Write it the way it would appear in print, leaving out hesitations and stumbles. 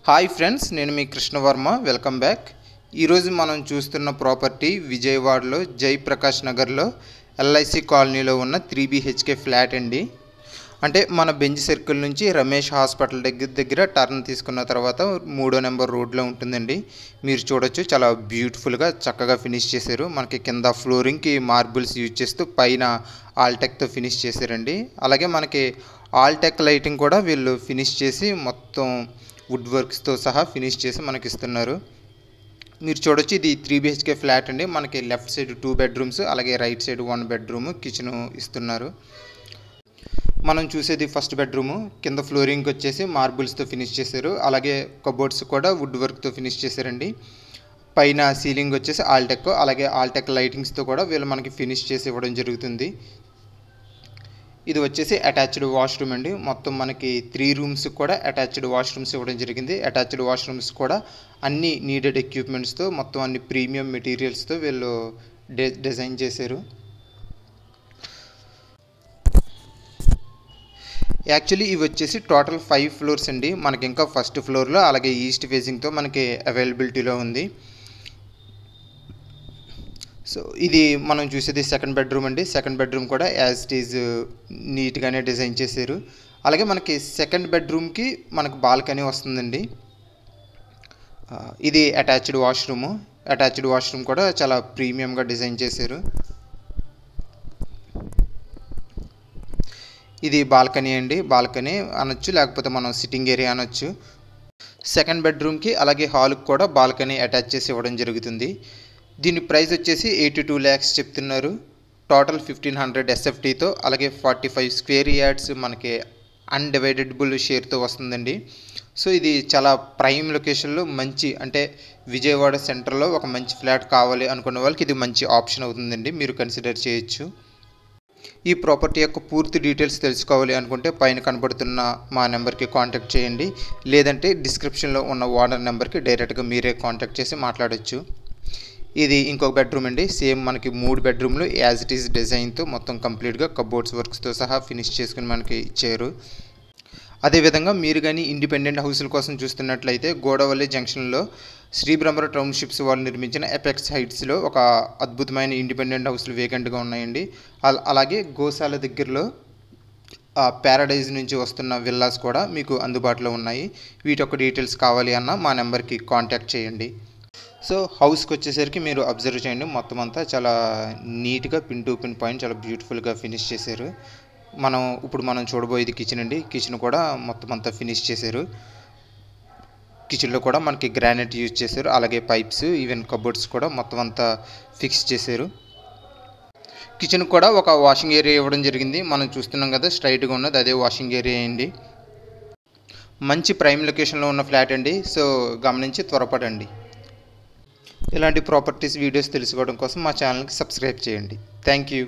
Hi friends, నేను మీ Krishnavarma. Welcome back. ఈరోజు మనం చూస్తున్న ప్రాపర్టీ విజయవాడలో జయప్రకాష్ నగర్లో ఎల్ఐసి కాలనీలో ఉన్న 3 BHK ఫ్లాట్ అండి. అంటే మన బెంజ్ సర్కిల్ నుంచి రమేష్ హాస్పిటల్ దగ్గర టర్న్ తీసుకున్న తర్వాత 3వ నెంబర్ రోడ్లో ఉంటుందండి. మీరు చూడొచ్చు, చాలా బ్యూటిఫుల్గా చక్కగా ఫినిష్ చేశారు. మనకి కింద ఫ్లోరింగ్కి మార్బుల్స్ యూజ్ చేస్తూ పైన ఆల్టెక్తో ఫినిష్ చేశారండి. అలాగే మనకి ఆల్టెక్ లైటింగ్ కూడా వీళ్ళు ఫినిష్ చేసి మొత్తం వుడ్ వర్క్స్తో సహా ఫినిష్ చేసి మనకి ఇస్తున్నారు. మీరు చూడొచ్చు, ఇది 3 BHK ఫ్లాట్ అండి. మనకి లెఫ్ట్ సైడ్ 2 బెడ్రూమ్స్, అలాగే రైట్ సైడ్ 1 బెడ్రూమ్, కిచెన్ ఇస్తున్నారు. మనం చూసేది ఫస్ట్ బెడ్రూము. కింద ఫ్లోరింగ్కి వచ్చేసి మార్బుల్స్తో ఫినిష్ చేశారు. అలాగే కబోర్డ్స్ కూడా వుడ్ వర్క్తో ఫినిష్ చేశారండి. పైన సీలింగ్ వచ్చేసి ఆల్టెక్, అలాగే ఆల్టెక్ లైటింగ్స్తో కూడా వీళ్ళు మనకి ఫినిష్ చేసి ఇవ్వడం జరుగుతుంది. ఇది వచ్చేసి అటాచ్డ్ వాష్రూమ్ అండి. మొత్తం మనకి 3 రూమ్స్ కూడా అటాచ్డ్ వాష్రూమ్స్ ఇవ్వడం జరిగింది. అటాచ్డ్ వాష్రూమ్స్ కూడా అన్ని నీడెడ్ ఎక్విప్మెంట్స్తో, మొత్తం అన్ని ప్రీమియం మెటీరియల్స్తో వీళ్ళు డిజైన్ చేశారు. యాక్చువల్లీ ఇవి వచ్చేసి టోటల్ 5 ఫ్లోర్స్ అండి. మనకి ఇంకా ఫస్ట్ ఫ్లోర్లో అలాగే ఈస్ట్ ఫేసింగ్తో మనకి అవైలబిలిటీలో ఉంది. సో ఇది మనం చూసేది సెకండ్ బెడ్రూమ్ అండి. సెకండ్ బెడ్రూమ్ కూడా యాజ్ ఇట్ ఈజ్ నీట్గానే డిజైన్ చేశారు. అలాగే మనకి సెకండ్ బెడ్రూమ్కి మనకు బాల్కనీ వస్తుందండి. ఇది అటాచ్డ్ వాష్రూము. అటాచ్డ్ వాష్రూమ్ కూడా చాలా ప్రీమియంగా డిజైన్ చేశారు. ఇది బాల్కనీ అండి. బాల్కనీ అనొచ్చు, లేకపోతే మనం సిట్టింగ్ ఏరియా అనొచ్చు. సెకండ్ బెడ్రూమ్కి అలాగే హాల్కి కూడా బాల్కనీ అటాచ్ చేసి ఇవ్వడం జరుగుతుంది. దీని ప్రైస్ వచ్చేసి 82 lakhs చెప్తున్నారు. టోటల్ 1500 SFTతో, అలాగే 45 స్క్వేర్ యార్డ్స్ మనకి అన్డివైడెడబుల్ షేర్తో వస్తుందండి. సో ఇది చాలా ప్రైమ్ లొకేషన్లో మంచి, అంటే విజయవాడ సెంటర్లో ఒక మంచి ఫ్లాట్ కావాలి అనుకున్న వాళ్ళకి ఇది మంచి ఆప్షన్ అవుతుందండి. మీరు కన్సిడర్ చేయొచ్చు. ఈ ప్రాపర్టీ యొక్క పూర్తి డీటెయిల్స్ తెలుసుకోవాలి అనుకుంటే పైన కనబడుతున్న మా నెంబర్కి కాంటాక్ట్ చేయండి. లేదంటే డిస్క్రిప్షన్లో ఉన్న ఓనర్ నెంబర్కి డైరెక్ట్గా మీరే కాంటాక్ట్ చేసి మాట్లాడచ్చు. ఇది ఇంకొక బెడ్రూమ్ అండి. సేమ్ మనకి 3 బెడ్రూమ్లు యాజ్ ఇట్ ఈస్ డిజైన్తో మొత్తం కంప్లీట్గా కబోర్డ్స్ వర్క్స్తో సహా ఫినిష్ చేసుకుని మనకి ఇచ్చారు. అదేవిధంగా మీరు కానీ ఇండిపెండెంట్ హౌస్ల కోసం చూస్తున్నట్లయితే గోడవల్లి జంక్షన్లో శ్రీబ్రహ్మర టౌన్షిప్స్ వాళ్ళు నిర్మించిన ఎపెక్స్ హైట్స్లో ఒక అద్భుతమైన ఇండిపెండెంట్ హౌస్లు వేకెంట్గా ఉన్నాయండి. అలాగే గోశాల దగ్గరలో ప్యారడైజ్ నుంచి వస్తున్న విల్లాస్ కూడా మీకు అందుబాటులో ఉన్నాయి. వీటి యొక్క డీటెయిల్స్ కావాలి అన్న మా నెంబర్కి కాంటాక్ట్ చేయండి. సో హౌస్కి వచ్చేసరికి మీరు అబ్జర్వ్ చేయండి, మొత్తం అంతా చాలా నీట్గా పిన్ టు పిన్ పాయింట్ చాలా బ్యూటిఫుల్గా ఫినిష్ చేశారు. ఇప్పుడు మనం చూడబోయేది కిచెన్ అండి. కిచెన్ కూడా మొత్తం అంతా ఫినిష్ చేశారు. కిచెన్లో కూడా మనకి గ్రానైట్ యూజ్ చేశారు. అలాగే పైప్స్, ఈవెన్ కబోర్డ్స్ కూడా మొత్తం అంతా ఫిక్స్ చేశారు. కిచెన్ కూడా ఒక వాషింగ్ ఏరియా ఇవ్వడం జరిగింది. మనం చూస్తున్నాం కదా, స్ట్రైట్గా ఉన్నది అదే వాషింగ్ ఏరియా అండి. మంచి ప్రైమ్ లొకేషన్లో ఉన్న ఫ్లాట్ అండి. సో గమనించి త్వరపడండి. ఇలాంటి ప్రాపర్టీస్ వీడియోస్ తెలుసుకోవడం కోసం మా ఛానల్కి సబ్స్క్రైబ్ చేయండి. Thank you.